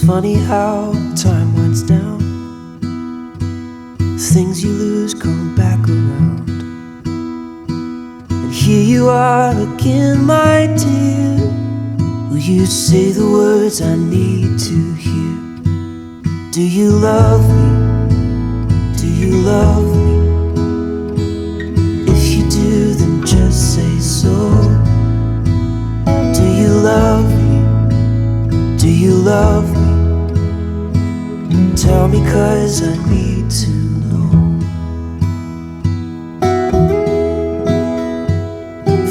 funny how time winds down. Things you lose come back around. And here you are again, my dear. Will you say the words I need to hear? Do you love me? Do you love me? If you do, then just say so. Do you love me? Do you love me? Tell me, 'cause I need to know.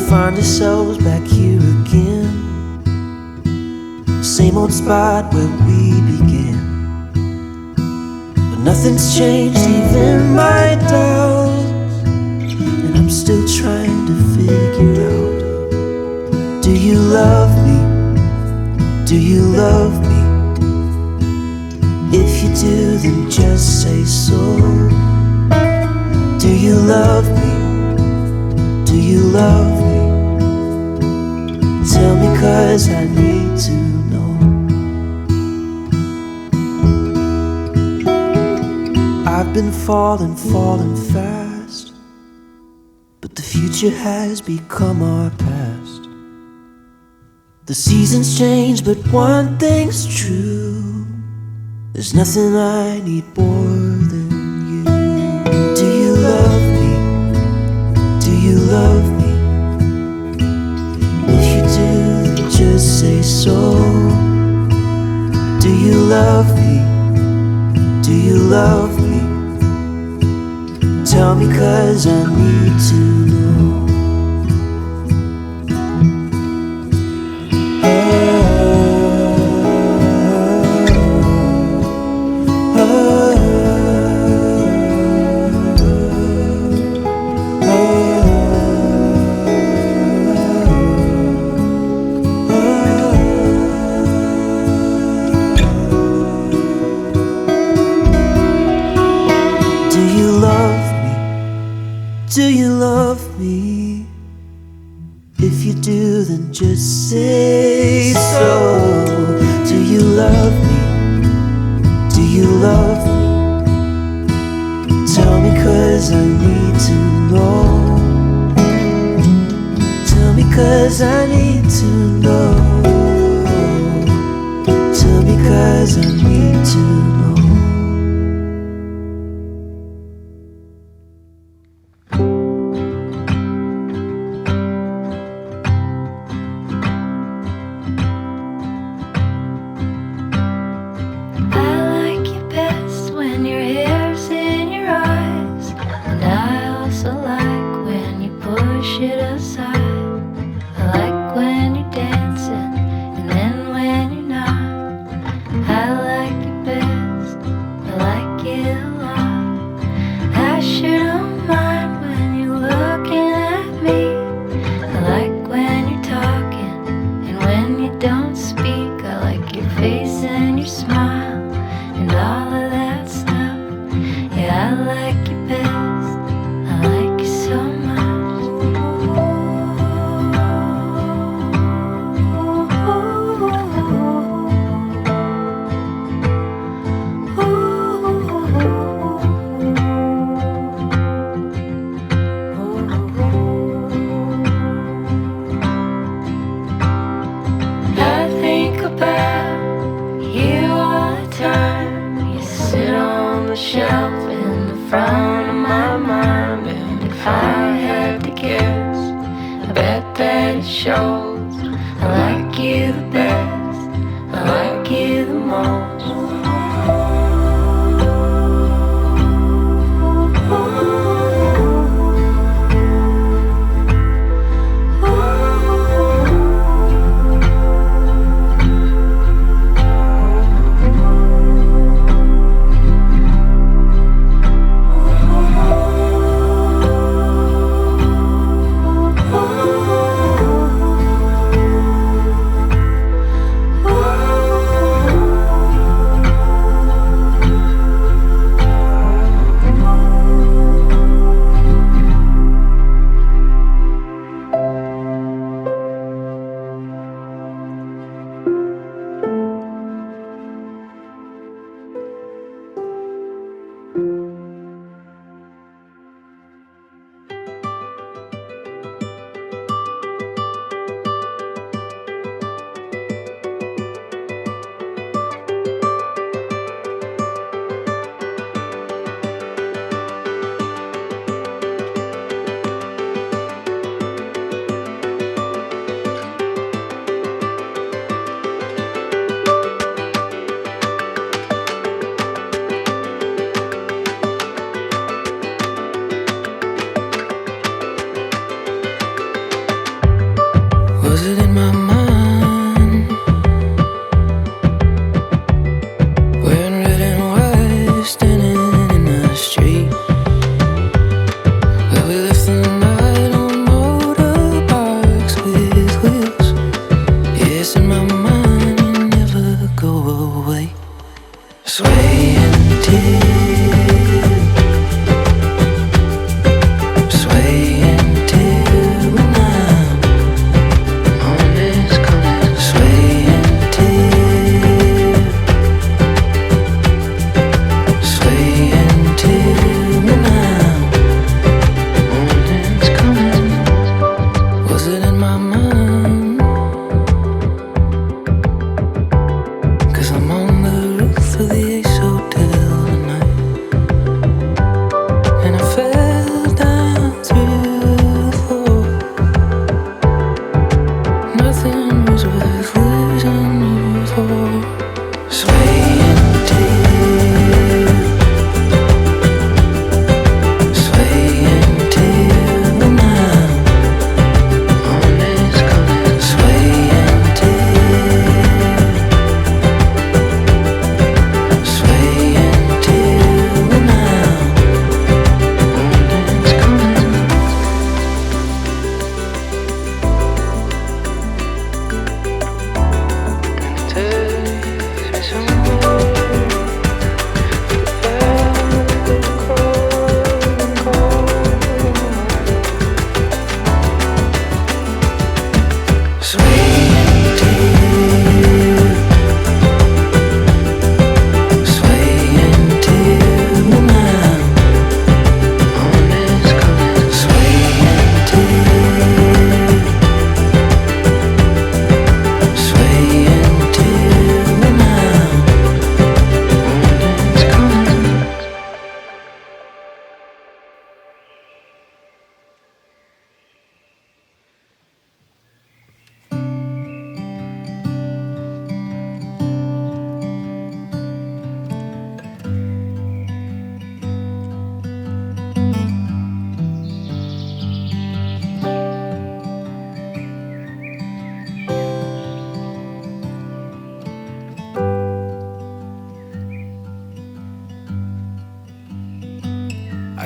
Find ourselves back here again, same old spot where we began. But nothing's changed, even my doubts, and I'm still trying to figure out. Do you love me? Do you love me? If you do, then just say so. Do you love me? Do you love me? Tell me, 'cause I need to know. I've been falling fast, but the future has become our past. The seasons change, but one thing's true. There's nothing I need more than you. Do you love me? Do you love me? If you do, then just say so. Do you love me? Do you love me? Tell me, 'cause I need to know. Do you love me? If you do, then just say so. Do you love me? Do you love me? Tell me, 'cause I need to know. Tell me, 'cause I need to know. Tell me, 'cause I need to know.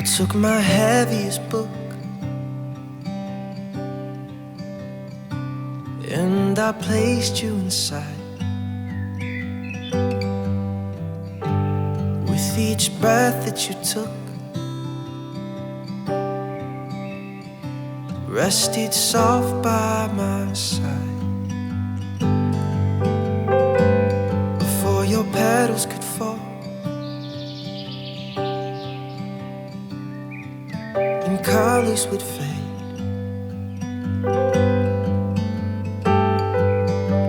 I took my heaviest book and I placed you inside. With each breath that you took, rested soft by my side. Before your petals could fall and colors would fade,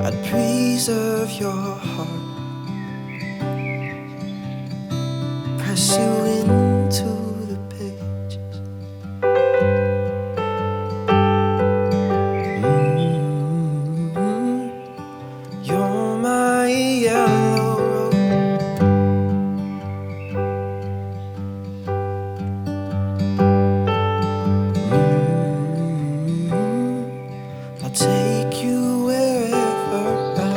I'd preserve your heart, press you into the pages. You're my yellow rose. I'll take you wherever I go.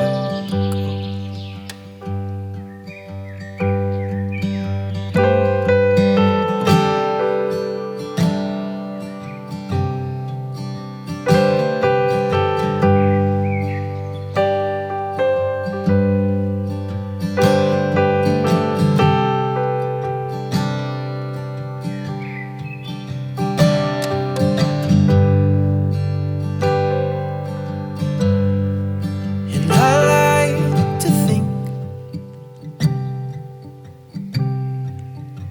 And I like to think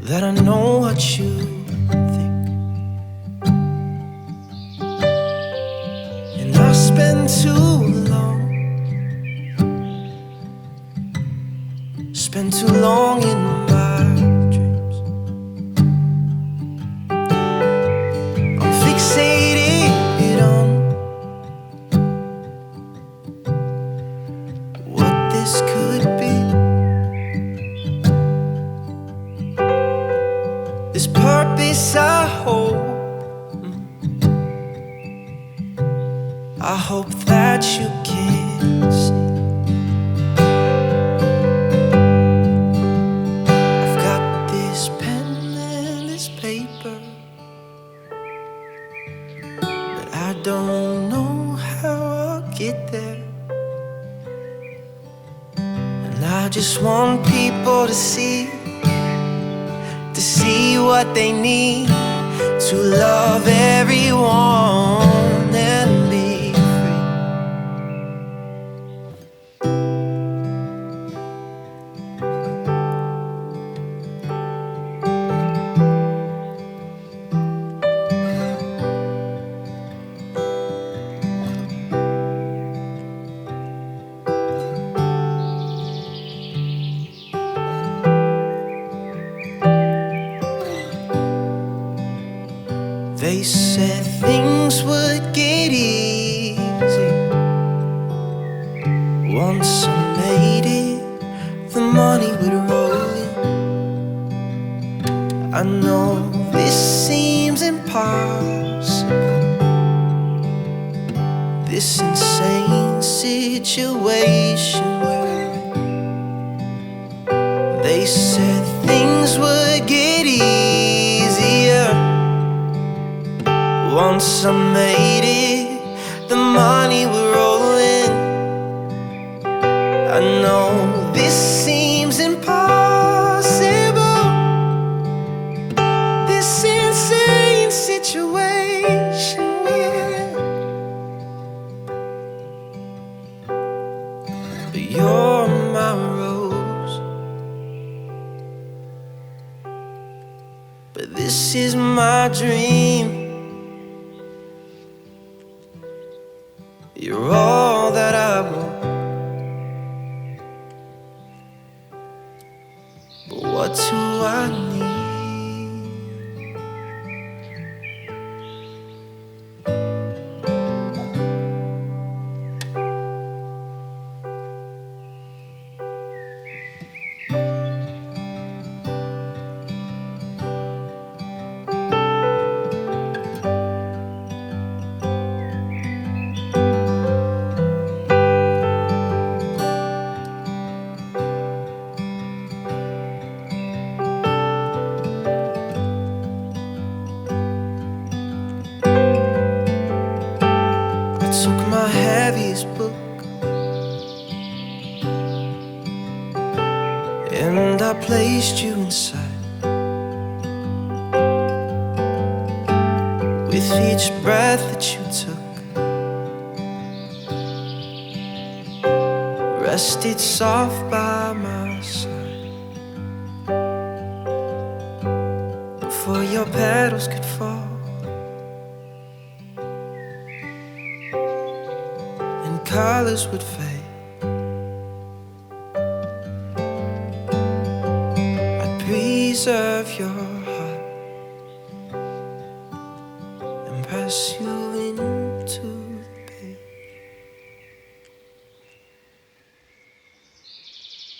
that I know what you think, and I spend too long in my dreams. I'm fixated on what this could be. This purpose I hope that you can see. I've got this pen and this paper, but I don't know how I'll get there. And I just want people to see what they need, to love everyone and be free. They said things would get easy once I made it, the money would roll in. I know this seems impossible, this insane situation we're in. They said things would get easier once I made it, the money would roll in. I know this seems impossible, this insane situation we're in. But you're my rose, but this is my dream. You're all that I want, but what do I need? and I placed you inside. With each breath that you took, rested soft by my side, before your petals could fall and colors would fade. I'd preserve your heart and press you in.